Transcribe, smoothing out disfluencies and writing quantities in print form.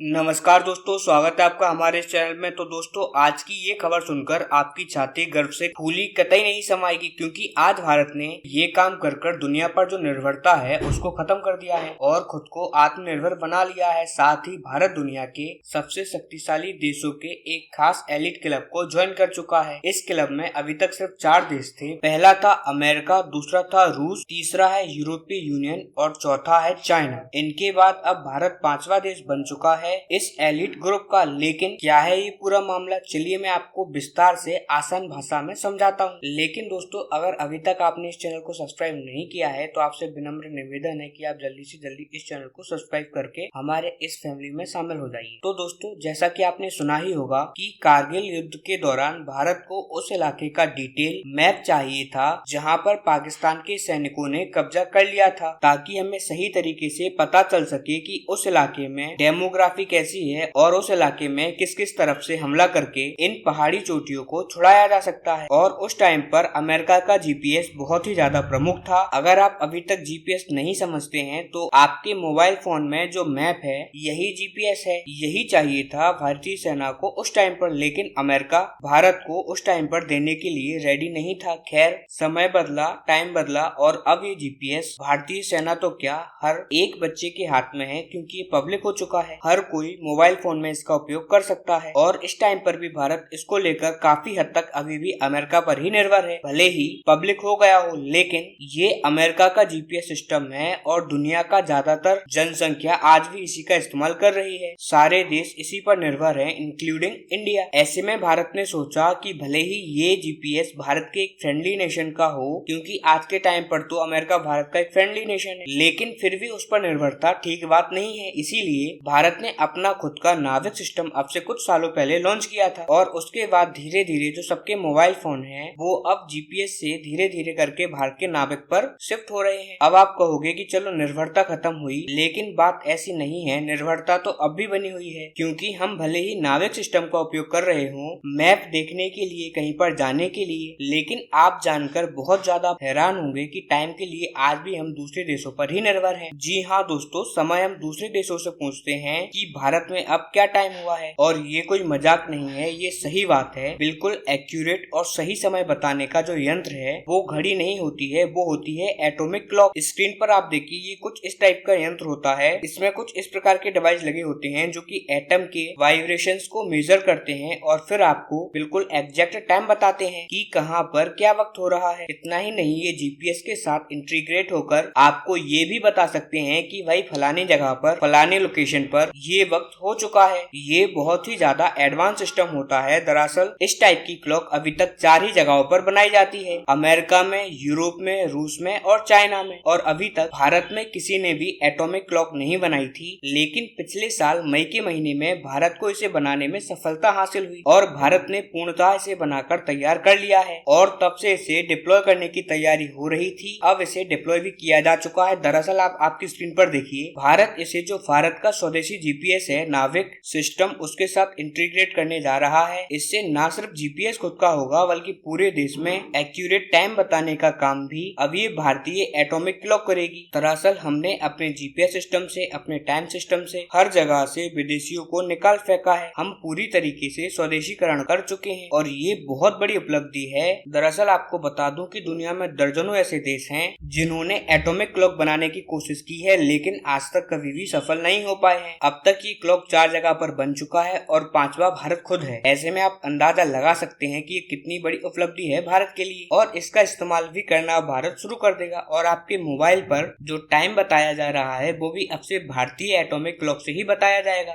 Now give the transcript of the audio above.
नमस्कार दोस्तों, स्वागत है आपका हमारे इस चैनल में। तो दोस्तों, आज की ये खबर सुनकर आपकी छाती गर्व से फूली कतई नहीं समाएगी, क्योंकि आज भारत ने ये काम कर कर दुनिया पर जो निर्भरता है उसको खत्म कर दिया है और खुद को आत्मनिर्भर बना लिया है। साथ ही भारत दुनिया के सबसे शक्तिशाली देशों के एक खास एलिट क्लब को ज्वाइन कर चुका है। इस क्लब में अभी तक सिर्फ 4 देश थे। पहला था अमेरिका, दूसरा था रूस, तीसरा है यूरोपीय यूनियन और चौथा है चाइना। इनके बाद अब भारत 5वां देश बन चुका है इस एलिट ग्रुप का। लेकिन क्या है ये पूरा मामला, चलिए मैं आपको विस्तार से आसान भाषा में समझाता हूँ। लेकिन दोस्तों, अगर अभी तक आपने इस चैनल को सब्सक्राइब नहीं किया है तो आपसे विनम्र निवेदन है कि आप जल्दी से जल्दी इस चैनल को सब्सक्राइब करके हमारे इस फैमिली में शामिल हो जाइए। तो दोस्तों, जैसा कि आपने सुना ही होगा कि कारगिल युद्ध के दौरान भारत को उस इलाके का डिटेल मैप चाहिए था जहाँ पर पाकिस्तान के सैनिकों ने कब्जा कर लिया था, ताकि हमें सही तरीके से पता चल सके कि उस इलाके में डेमोग्राफी कैसी है और उस इलाके में किस किस तरफ से हमला करके इन पहाड़ी चोटियों को छुड़ाया जा सकता है। और उस टाइम पर अमेरिका का जीपीएस बहुत ही ज्यादा प्रमुख था। अगर आप अभी तक जीपीएस नहीं समझते हैं तो आपके मोबाइल फोन में जो मैप है यही जीपीएस है। यही चाहिए था भारतीय सेना को उस टाइम पर, लेकिन अमेरिका भारत को उस टाइम पर देने के लिए रेडी नहीं था। खैर, समय बदला, टाइम बदला और अब ये जीपीएस भारतीय सेना तो क्या, हर एक बच्चे के हाथ में है, क्योंकि ये पब्लिक हो चुका है। हर कोई मोबाइल फोन में इसका उपयोग कर सकता है और इस टाइम पर भी भारत इसको लेकर काफी हद तक अभी भी अमेरिका पर ही निर्भर है। भले ही पब्लिक हो गया हो, लेकिन ये अमेरिका का जीपीएस सिस्टम है और दुनिया का ज्यादातर जनसंख्या आज भी इसी का इस्तेमाल कर रही है। सारे देश इसी पर निर्भर हैं, इंक्लूडिंग इंडिया। ऐसे में भारत ने सोचा कि भले ही ये जीपीएस भारत के एक फ्रेंडली नेशन का हो, क्योंकि आज के टाइम पर तो अमेरिका भारत का एक फ्रेंडली नेशन है, लेकिन फिर भी उस पर निर्भरता ठीक बात नहीं है। इसीलिए भारत ने अपना खुद का नाविक सिस्टम अब से कुछ सालों पहले लॉन्च किया था और उसके बाद धीरे धीरे जो सबके मोबाइल फोन हैं वो अब जीपीएस से धीरे धीरे करके भारत के नाविक पर शिफ्ट हो रहे हैं। अब आप कहोगे कि चलो निर्भरता खत्म हुई, लेकिन बात ऐसी नहीं है। निर्भरता तो अब भी बनी हुई है, क्योंकि हम भले ही नाविक सिस्टम का उपयोग कर रहे हो मैप देखने के लिए, कहीं पर जाने के लिए, लेकिन आप जानकर बहुत ज्यादा हैरान होंगे कि टाइम के लिए आज भी हम दूसरे देशों पर ही निर्भर हैं। जी हाँ दोस्तों, समय हम दूसरे देशों से पूछते हैं कि भारत में अब क्या टाइम हुआ है, और ये कोई मजाक नहीं है, ये सही बात है। बिल्कुल एक्यूरेट और सही समय बताने का जो यंत्र है वो घड़ी नहीं होती है, वो होती है एटॉमिक क्लॉक। स्क्रीन पर आप देखिए, ये कुछ इस टाइप का यंत्र होता है। इसमें कुछ इस प्रकार के डिवाइस लगे होते हैं जो कि एटम के वाइब्रेशंस को मेजर करते हैं और फिर आपको बिल्कुल एग्जैक्ट टाइम बताते हैं कि कहाँ पर क्या वक्त हो रहा है। इतना ही नहीं, ये जीपीएस के साथ इंटीग्रेट होकर आपको ये भी बता सकते हैं कि भाई फलानी जगह पर, फलाने लोकेशन पर ये वक्त हो चुका है। ये बहुत ही ज्यादा एडवांस सिस्टम होता है। दरअसल इस टाइप की क्लॉक अभी तक 4 ही जगहों पर बनाई जाती है, अमेरिका में, यूरोप में, रूस में और चाइना में। और अभी तक भारत में किसी ने भी एटॉमिक क्लॉक नहीं बनाई थी, लेकिन पिछले साल मई के महीने में भारत को इसे बनाने में सफलता हासिल हुई और भारत ने पूर्णतः इसे बनाकर तैयार कर लिया है और तब से इसे डिप्लॉय करने की तैयारी हो रही थी। अब इसे डिप्लॉय भी किया जा चुका है। दरअसल आप आपकी स्क्रीन पर देखिए, भारत इसे जो भारत का स्वदेशी जीपीएस है, नाविक सिस्टम, उसके साथ इंटीग्रेट करने जा रहा है। इससे न सिर्फ जीपीएस खुद का होगा, बल्कि पूरे देश में एक्यूरेट टाइम बताने का काम भी अब ये भारतीय एटॉमिक क्लॉक करेगी। दरअसल हमने अपने जीपीएस सिस्टम से, अपने टाइम सिस्टम से, हर जगह से विदेशियों को निकाल फेंका है। हम पूरी तरीके से स्वदेशीकरण कर चुके हैं और ये बहुत बड़ी उपलब्धि है। दरअसल आपको बता दूं कि दुनिया में दर्जनों ऐसे देश हैं जिन्होंने एटॉमिक क्लॉक बनाने की कोशिश की है, लेकिन आज तक कभी भी सफल नहीं हो पाए हैं। अब तक ये क्लॉक 4 जगह पर बन चुका है और 5वां भारत खुद है। ऐसे में आप अंदाजा लगा सकते हैं कि ये कितनी बड़ी उपलब्धि है भारत के लिए, और इसका इस्तेमाल भी करना भारत शुरू कर देगा। और आपके मोबाइल पर जो टाइम बताया जा रहा है वो भी अब से भारतीय एटॉमिक क्लॉक से ही बताया जाएगा।